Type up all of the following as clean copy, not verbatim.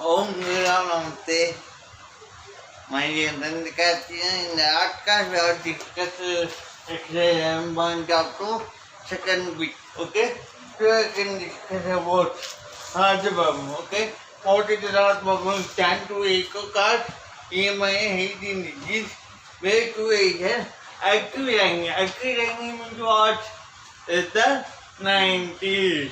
Om Namaste. My dear Dandikatya, in the Artcast we have discussed exercise 1 up to second week. Okay? Today I can discuss about Rajabam. Okay? What is Rajabam? Stand to echo card, EMI 18 digits, way to age, active ranking. Active ranking means what? Is the 90.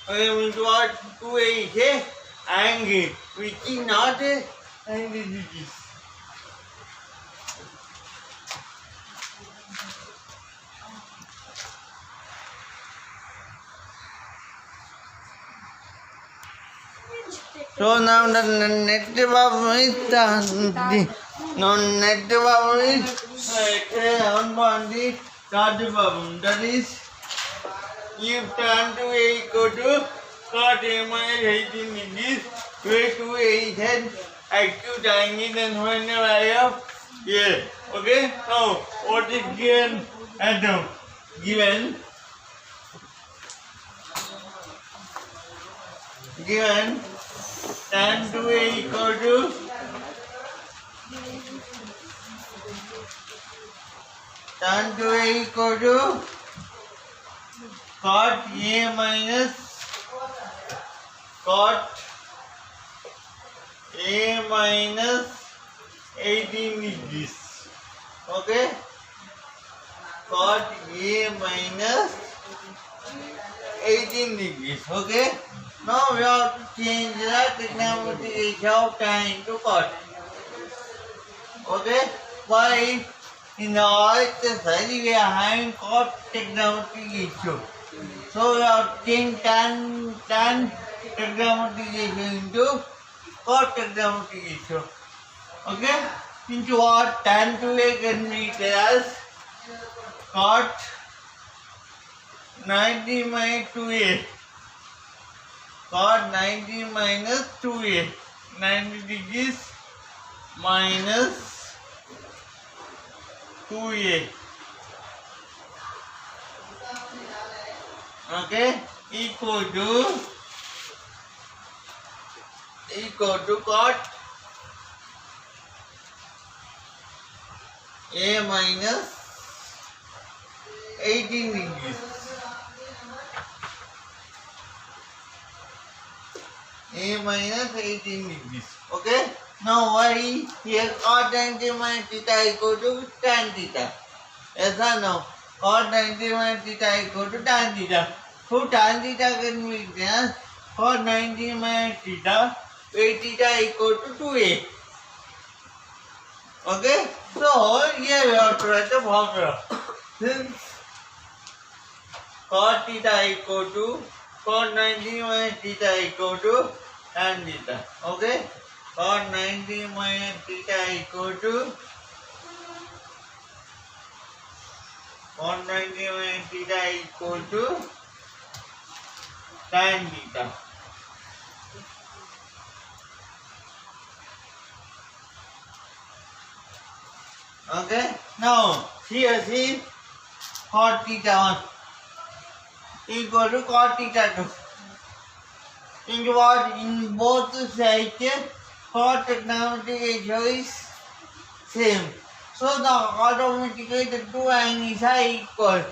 Okay, means what? To age, angry, which is not a angry disease. So now the next problem is the next problem is on the third problem. That is if turn to a equal to cot a minus 18 degrees, way to a head active triangle and whenever I have here. Okay? Now what is given atom? Given tan to a equal to cot A minus cot A minus 18 degrees. Okay? Cot A minus 18 degrees. Okay? Now we have to change the trigonometric ratio of tan into cot. Okay? Why? In the exercise we are having cot trigonometric ratio. So we have to change tan trigonometric ratio into cot trigonometric ratio. Okay? Into what? Tan 2a can be written as cot 90 minus 2a. Cot 90 minus 2a. 90 degrees minus 2a. Okay? Equal to cot A minus 18 degrees. A minus 18 degrees. Okay? Now why here cot 90 minus theta equal to tan theta? Yes or no? Cot 90 minus theta equal to tan theta. So tan theta can be written as cot 90 minus theta, where theta equal to 2a. Okay? So here we have to write the formula. Since cot theta equal to cot 90 minus theta equal to tan theta. Okay? Cot 90 minus theta equal to cot 90 minus theta equal to tan theta. Okay? Now here see cot theta 1 equal to cot theta 2. In what? In both sides cot trigonometric ratio is same. So the automatically the two angles are equal.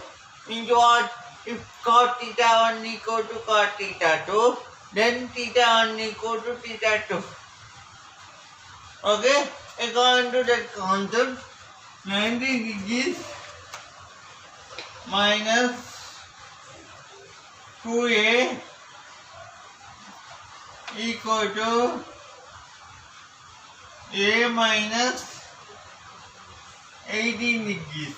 In what? If cot theta 1 equal to cot theta 2, then theta 1 equal to theta 2. Okay? According to that concept, 90 degrees minus 2a equal to a minus 18 degrees.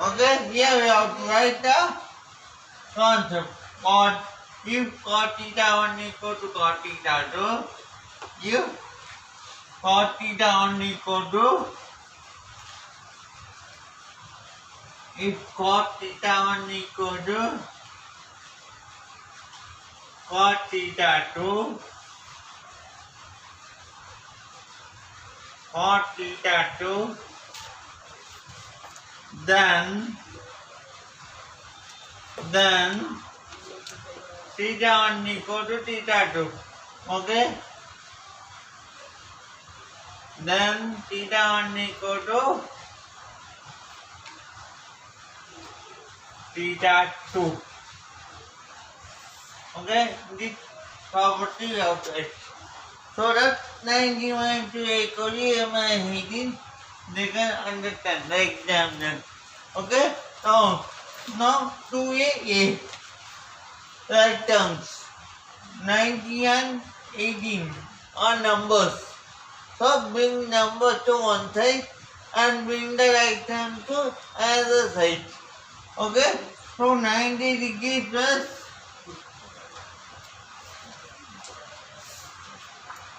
Okay, here we have to write the concept. Cot, if cot theta 1 equal to cot theta 2, if cot theta 1 equal to cot theta 1 equal to cot theta 2, cot theta 2, then theta 1 equal to theta 2. Okay. Then theta 1 equal to theta 2. Okay. This property of X. So that 91 to equal to 18, they can understand the exam then. Okay. Now 2A. Right terms 90 and 18 are numbers. So bring number to one side and bring the right term to another side. Okay? So 90 degrees plus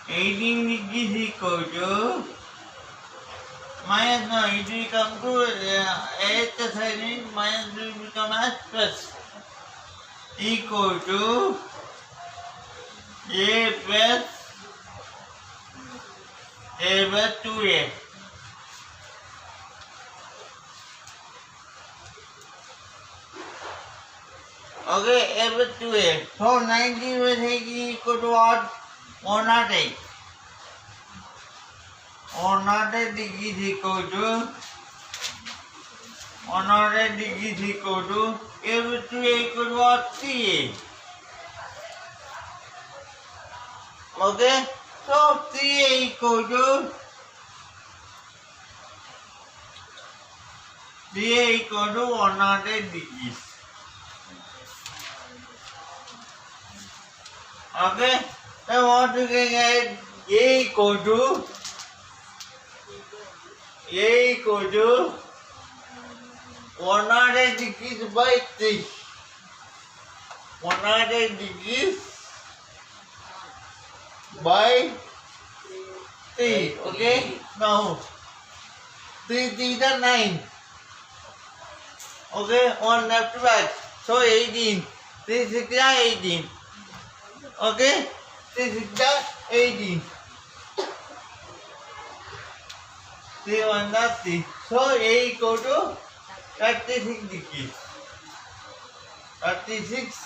18 degrees equal to minus, no, it will come to eighth side means minus will become as plus. Equal to A plus 2A. Okay, A plus 2A. So 90 plus 80 equal to what? 108. 108 degrees equal to 108 degrees equal to A plus 2A equal to what? 3A. Okay, so 3A equal to 108 degrees. Okay, then what we can get? A equal to 108 degrees by 3. 108 degrees by 3. Okay, now 3 theta 9. Okay, one left back. So 18. 3 theta 18. Okay, 3 theta 18. 3 1 3. So A equal to 36 degrees. 36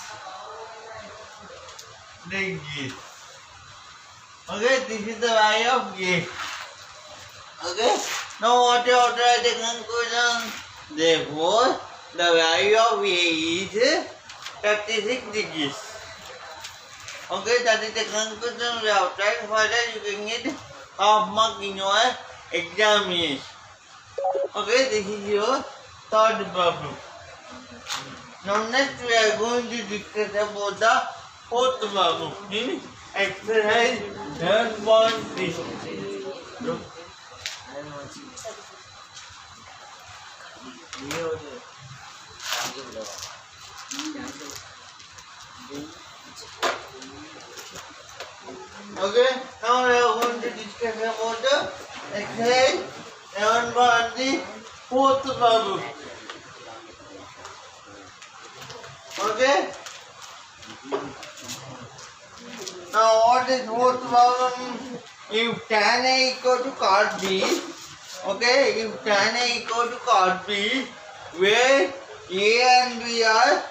degrees. Okay, this is the value of A. Okay, now what you have to write the conclusion? Therefore, the value of A is 36 degrees. Okay, that is the conclusion we have tried. For that you can get half mark in your examination. Okay, this is your third problem. Now next we are going to discuss about the fourth problem in exercise 7.3. Okay, now we are going to discuss about the exercise 7.3 fourth problem. Okay. Now what is fourth problem? If tan A equal to cot B, okay, if tan A equal to cot B, where A and B are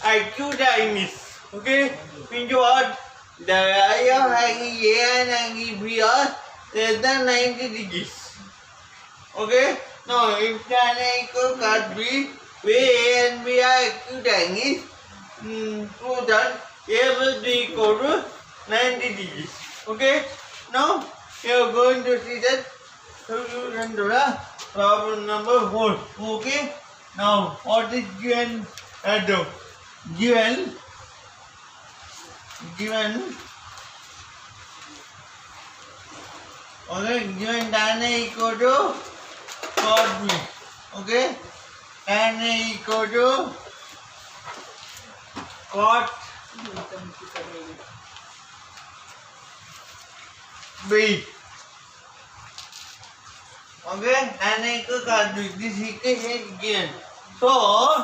acute angles, okay, means what? The value of angle A and angle B are less than 90 degrees. Okay, now if tan A equal to cot B, where A and B are acute angles, prove that A plus B equal to 90 degrees. Okay, now we are going to see that solution to the problem number 4. Okay, now what is given at the given okay, given tan A equal to cot B. Okay, tan A equal to cot B. Okay, tan A equal to cot B. This equation is given. So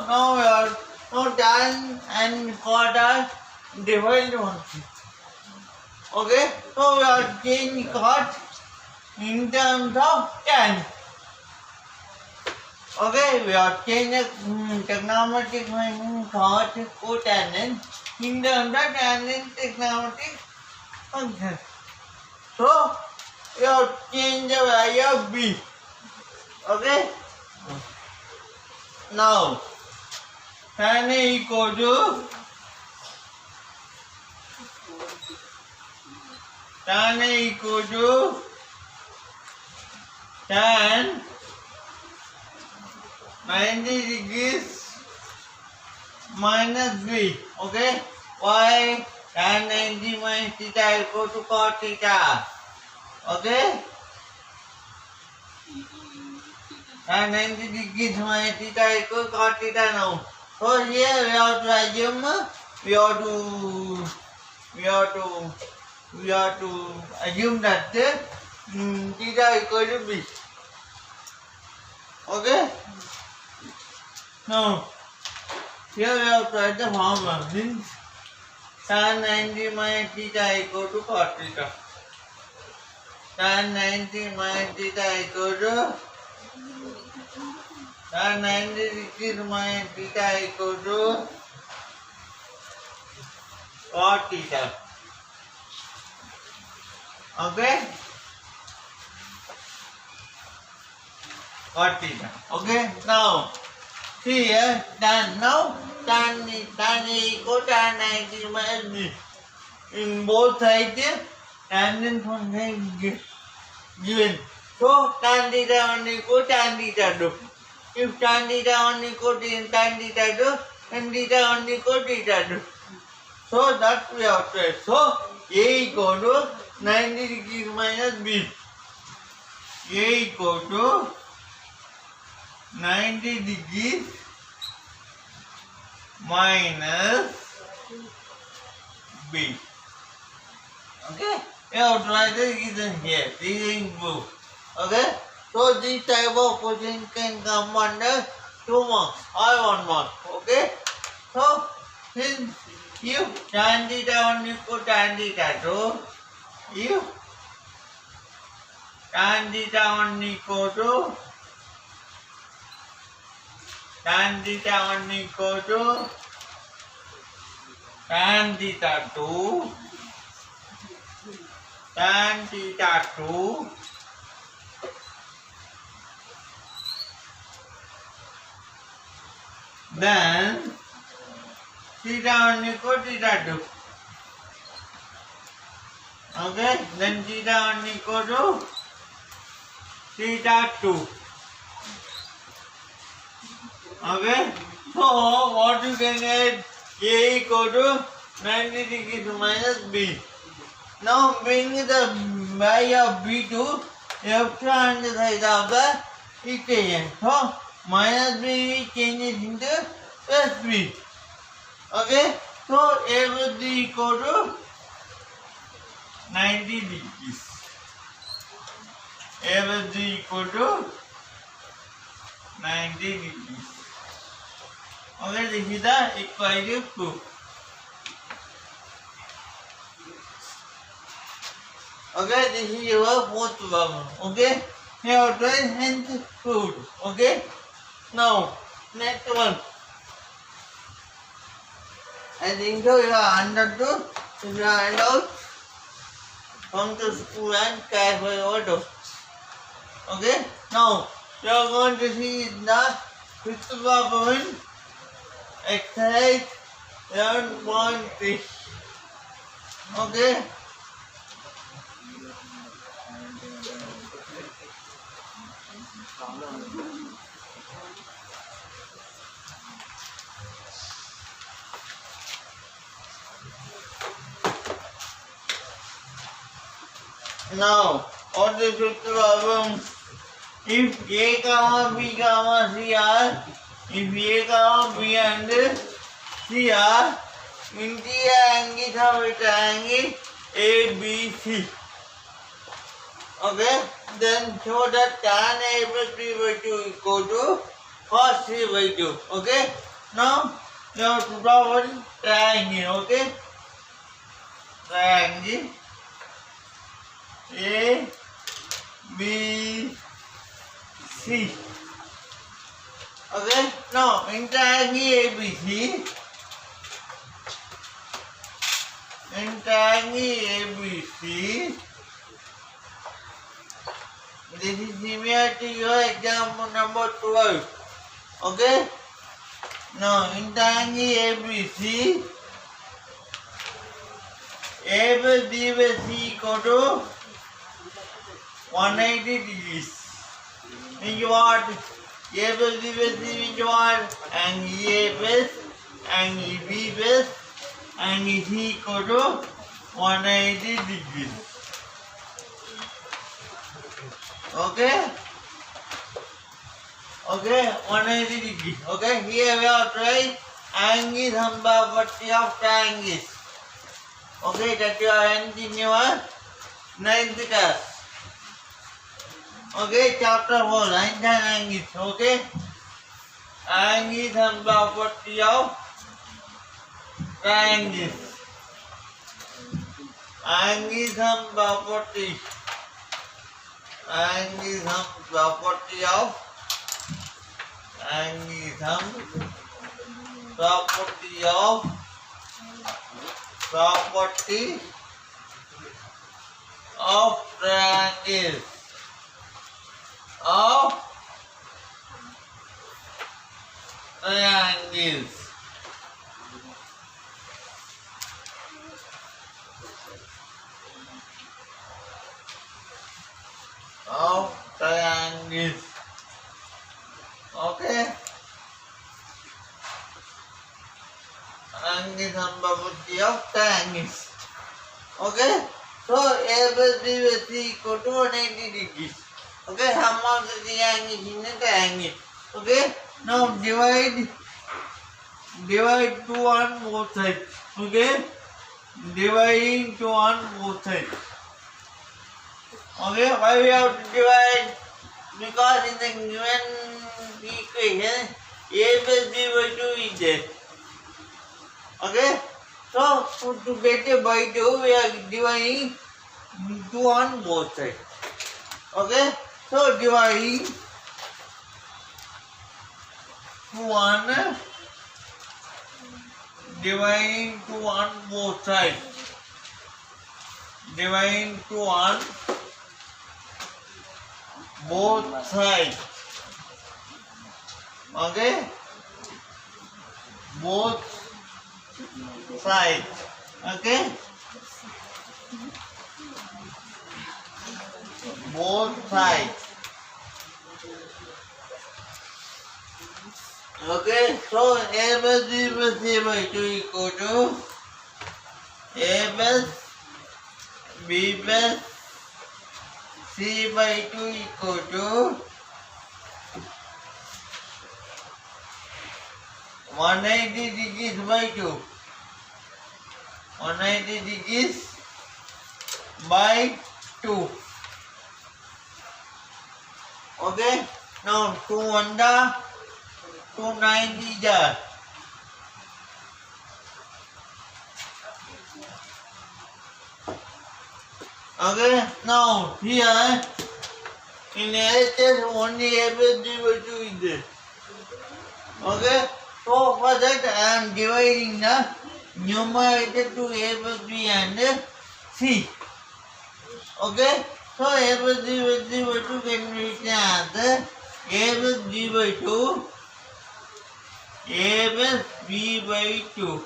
now we are now tan and cot are divided one. Okay, so we are changing cot in terms of tan. Okay, we are changing trigonometric meaning cot, cot and in terms of tangent trigonometric function. So, you have changed the value of b. Okay? Now, tan A equal to tan 90 degrees minus b. Okay? Why tan 90 minus theta equal to cos theta? Okay? Tan 90 degrees minus theta equal to cos theta now. So here we have to assume that theta equal to b. Okay? Now here we have to write the formula. Means tan 90 minus theta equal to cos theta. Tan 90 minus theta equal to tan 90 degrees minus theta equal to cos theta. Okay? Cos theta. Okay? Now, see here, tan equal tan 90 minus b. In both sides, tangent function is given. So, tan theta 1 equal tan theta 2. If tan theta 1 equal to tan theta 2, then theta 1 equal theta 2. So, that we have to write. So, A equal to 90 degrees minus b. A equal to 90 degrees minus b. Okay? You have to write the reason here. This is in blue. Okay? So this type of question can come under 2 marks or 1 mark. Okay? So since if tan theta 1 equal tan theta 2, if tan theta 1 equal to tan theta 1 equal to tan theta 2, tan theta 2, then theta 1 equal theta 2. Okay, then theta 1 equal to theta 2. Okay, so what you can get? A equal to 90 degrees minus b. Now bring the value of b to left hand side of the equation. So minus b changes into plus b. Okay, so A will be equal to 90 degrees. A will be equal to 90 degrees. Okay, this is the equation proof. Okay, this is your fourth problem. Okay, here to hence proved. Okay, now next one. I think so you are understood. If you are out, come to school and carry your auto. Okay, now you are going to see the fifth problem. Exercise 11.3. Okay. Now, what is the fifth problem? If A, B, C are, if A, B and C are interior angles of a triangle ABC. Okay, then show that tan A plus B by 2 equal to cos C by 2. Okay, now you have to draw one triangle. Okay, triangle A, B, C. Okay, now in triangle ABC, in triangle ABC, this is similar to your example number 12. Okay? Now, in triangle ABC, A plus B plus C equal to 180 degrees. Means what? A plus B plus C means what? Angle A plus angle B plus angle C equal to 180 degrees. Okay? Okay, 180 degrees. Okay, here we are trying angle sambhavati of triangles. Okay, that you are in your 9th class. Okay, chapter 4, 9 angles. Okay, angle sambhavati of triangles. Angle sambhavati. Angle sambhavati of property of triangles of triangles. Of triangles. Okay. Angle sambhavati of triangles. Okay. So A plus B plus C equal to 180 degrees. Okay. Sum of the three angles in a triangle. Okay. Now divide 2 on both sides. Okay. Dividing 2 on both sides. Okay. Why we have to divide? Because in the given equation, A plus B by 2 is there. Okay? So, to get a by 2, we are dividing 2 on both sides. Okay? So, dividing 2 on both sides. Dividing 2 on both sides. Okay? Both sides. Okay? Both sides. Okay? So A plus B plus C by 2 equal to A plus B plus C by 2 equal to 180 degrees by 2. 180 degrees by 2. Okay? Now 2 1 290 jar. Okay, now here in LHS only A plus B by 2 is there. Okay, so for that I am dividing the numerator to A plus B and C. Okay, so A plus B by 2 can be written as A plus B by 2. A plus B by 2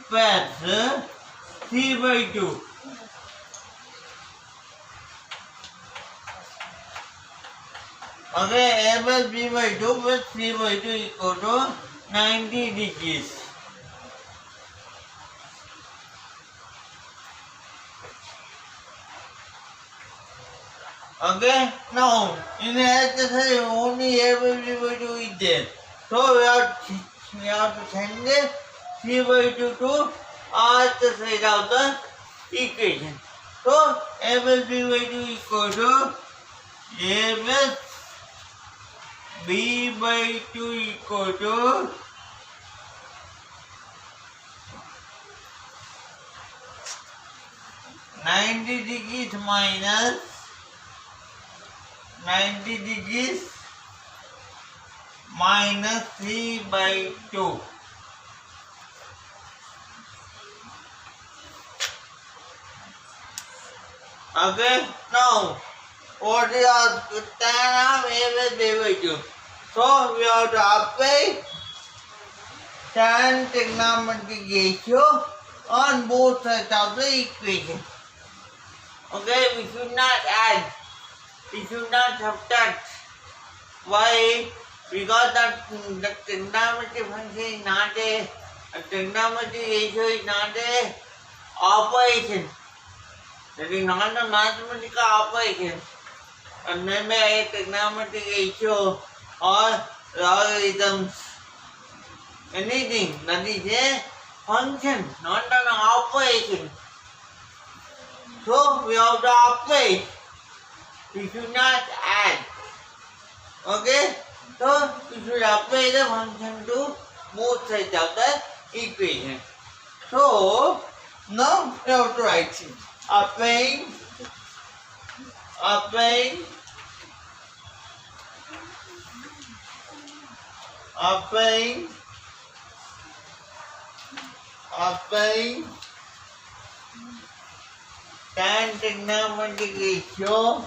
plus C by 2. Okay, A plus B by 2 plus C by 2 equal to 90 degrees. Okay, now in the exercise only A plus B by 2 is there. So we have to send the C by 2 to other side of the equation. So A plus B by 2 equal to A plus B by 2 equal to 90 degrees minus 90 degrees minus 3 by 2. Okay, now what is our tan of A with B by 2? So we have to apply tan trigonometric ratio on both sides of the equation. Okay, we should not add, we should not subtract. Why? Because the trigonometric function is not a trigonometric ratio is not a operation. That is not a mathematical operation. And maybe a trigonometric ratio or logarithms, anything that is a function, not an operation. So we have to apply. We should not add. Okay? So we should apply the function to both sides of the equation. So now we have to write it. Applying tan trigonometric ratio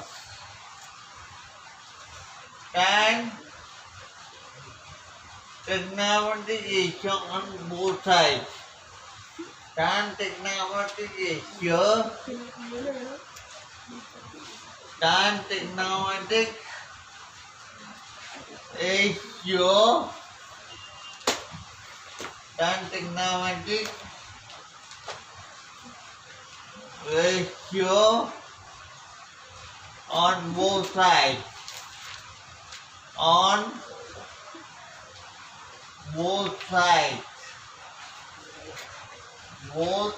on both sides. Tan trigonometric ratio on both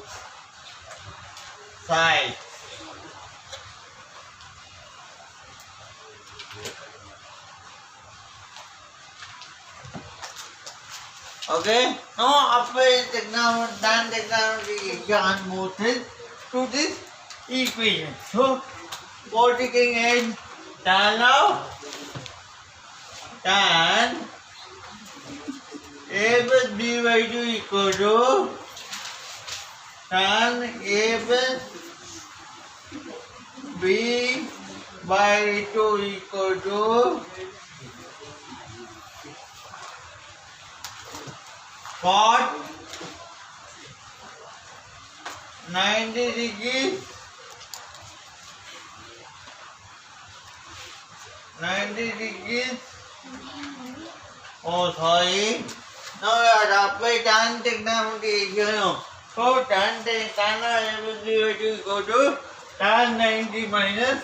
sides. Okay, now apply tan trigonometric ratio on both sides to this equation. So, what you can get tan A plus B by 2 equal to tan A plus B by 2 equal to cot 90 degrees oh sorry, now we have to apply tan trigonometric ratio. So tan A plus B by 2 equal to tan 90 minus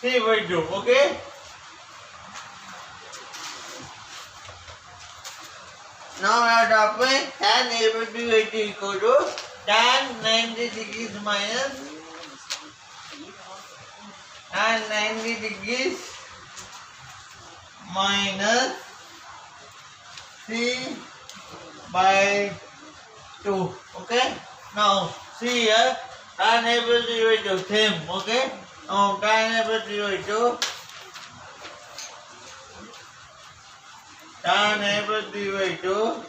C by 2. Okay, now we have to apply tan A plus B by 2 equal to tan 90 degrees minus tan 90 degrees minus C by 2. Okay, now see here tan A plus B by 2 same. Okay, now tan A plus B by 2 tan A plus B by 2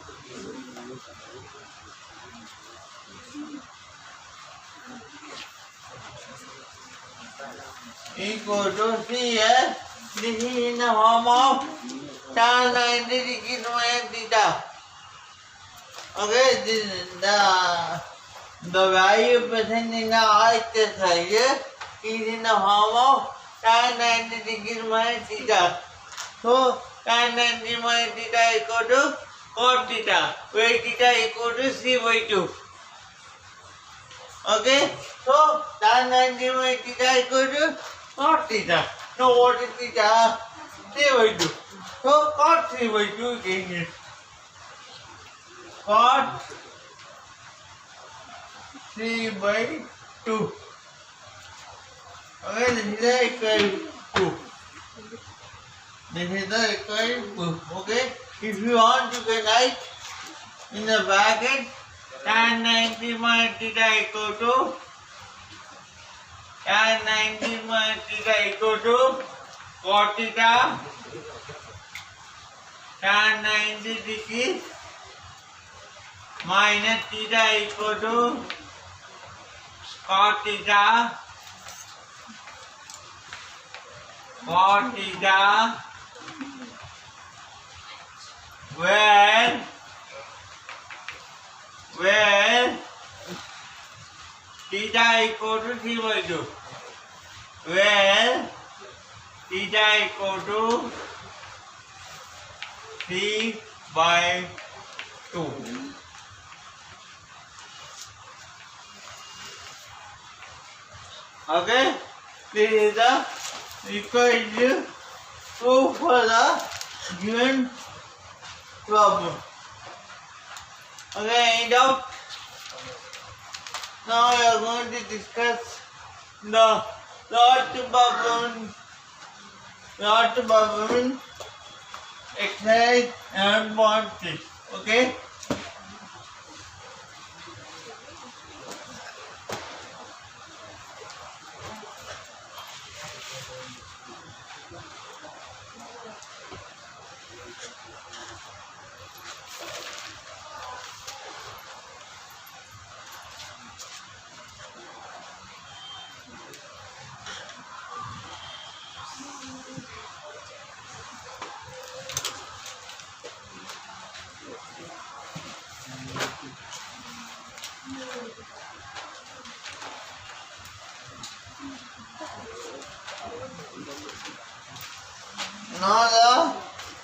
equal to, see here, this is in the form of tan 90 degrees minus theta. Okay, this is the value present in the right side is in the form of tan 90 degrees minus theta. So tan 90 minus theta equal to cot theta, where theta equal to C by 2. Okay, so tan 90 minus theta equal to cot theta. Now what is theta? C by 2. So cot C by 2 again is cot C by 2. Okay, this is the equal to. This is the equal to. Okay, if you want you can write in the bracket tan 90 minus theta equal to tan 90 minus theta equal to cot theta tan 90 degrees minus theta equal to cot theta cos theta when theta equal to 3/2. When theta equal to 3/2. Okay, this is the equation for the given problem. Okay, any doubt? Now we are going to discuss the last problem exercise and point 6. Okay.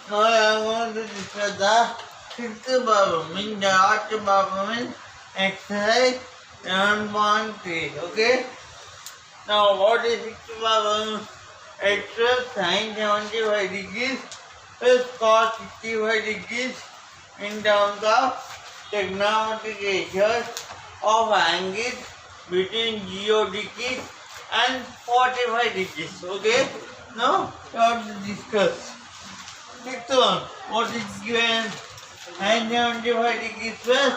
Now I am going to discuss the sixth problem, means the last problem in exercise 7.3. Okay. Now what is sixth problem? Express sin 75 degrees plus cos 65 degrees in terms of trigonometric ratios of angles between 0 degrees and 45 degrees. Okay. Now we have to discuss. Sixth one, what is given? Sin 75 degrees plus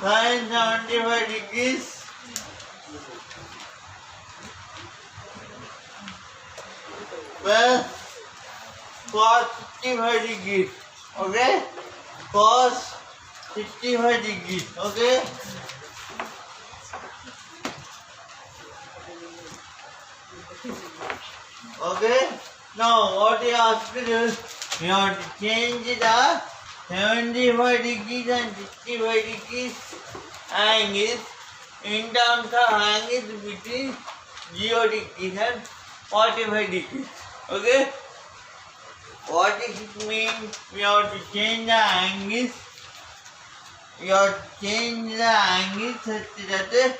sin 75 degrees plus cos 65 degrees. Okay? Cos 65 degrees. Okay? Okay? Now what you have to do, you have to change the 75 degrees and 65 degrees angles in terms of angles between 0 degrees and 45 degrees. Okay? What does it mean? We have to change the angles. We have to change the angles such that the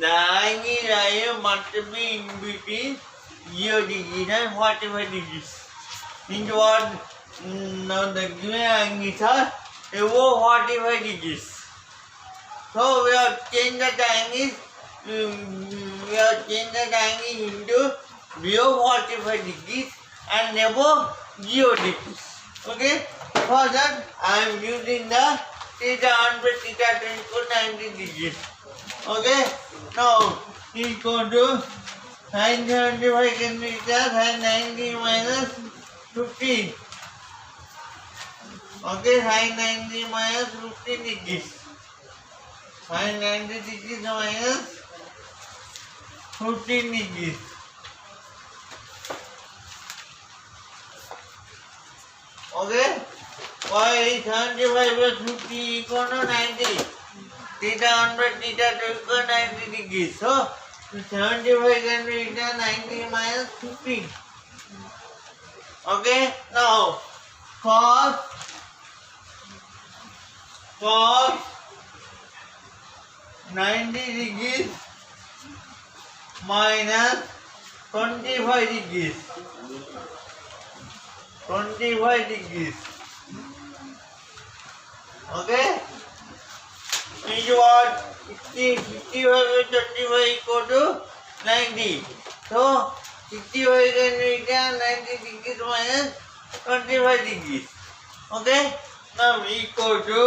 angle must be in between 0 degrees and 45 degrees. Means what? Now the given angles are above 45 degrees. So we have changed the angles. We have changed the angle into below 45 degrees and above 0 degrees. Okay? For that I am using the theta 100 theta 2 equal 90 degrees. Okay? Now equal to sin 75 can be equal sin 90 minus 15. Okay, sin 90 minus 15 degrees. Sin 90 degrees minus 15 degrees. Okay? Why is 75 plus 50 equal to 90? Theta 100 theta 2 equal 90 degrees. So 75 can be equal 90 minus 15. Okay? Now cos 90 degrees minus 25 degrees. 25 degrees. Okay? Means what? 55 with 25 equal to 90. So 65 can be equal 90 degrees minus 25 degrees. Okay? Now equal to,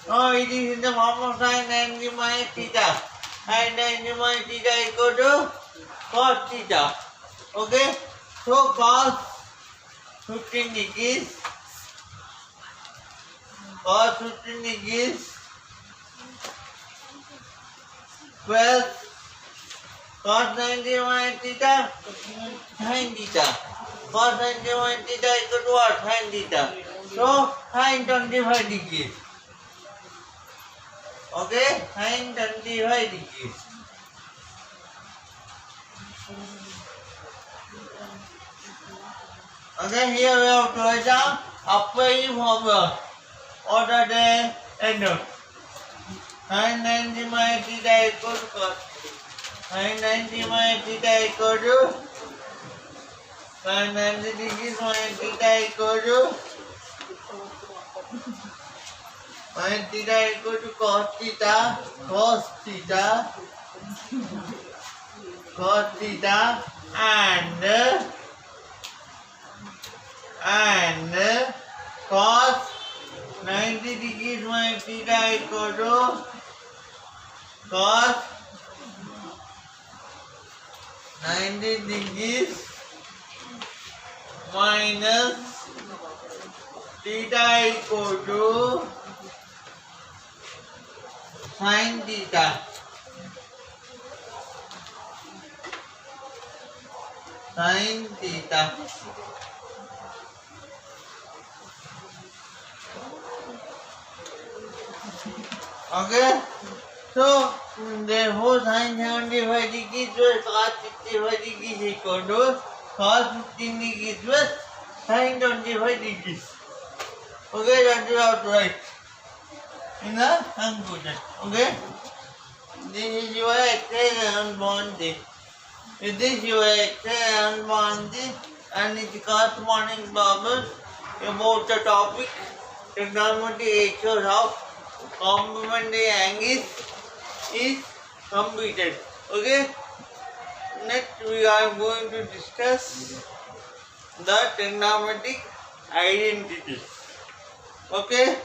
now it is in the form of sin 90 minus theta. Sin 90 minus theta equal to cos theta. Okay? So cos 15 degrees, cos 15 degrees plus cos 90 minus theta, sin theta. Cos 90 minus theta equal to what? Sin theta. So, sin 25 degrees. Okay, sin 25 degrees. Okay, here we have to write down upper formula. What are the end notes? Sin 90 minus theta equal to cos. Sin 90 minus theta equal to sin 90 degrees minus theta equal to minus theta equal to cos theta, cos theta, cos theta, and cos 90 degrees minus theta equal to cos 90 degrees minus theta equal to sin theta. Sin theta. Okay, so therefore sin 75 degrees plus cos 65 degrees equal to cos 15 degrees plus sin 25 degrees. Okay, that is how to write in the conclusion. Okay, this is your exercise on this. With this your exercise on this and its corresponding problems about the topic trigonometry ratios of complementary angles is completed. Okay. Next we are going to discuss the trigonometric identities. Okay.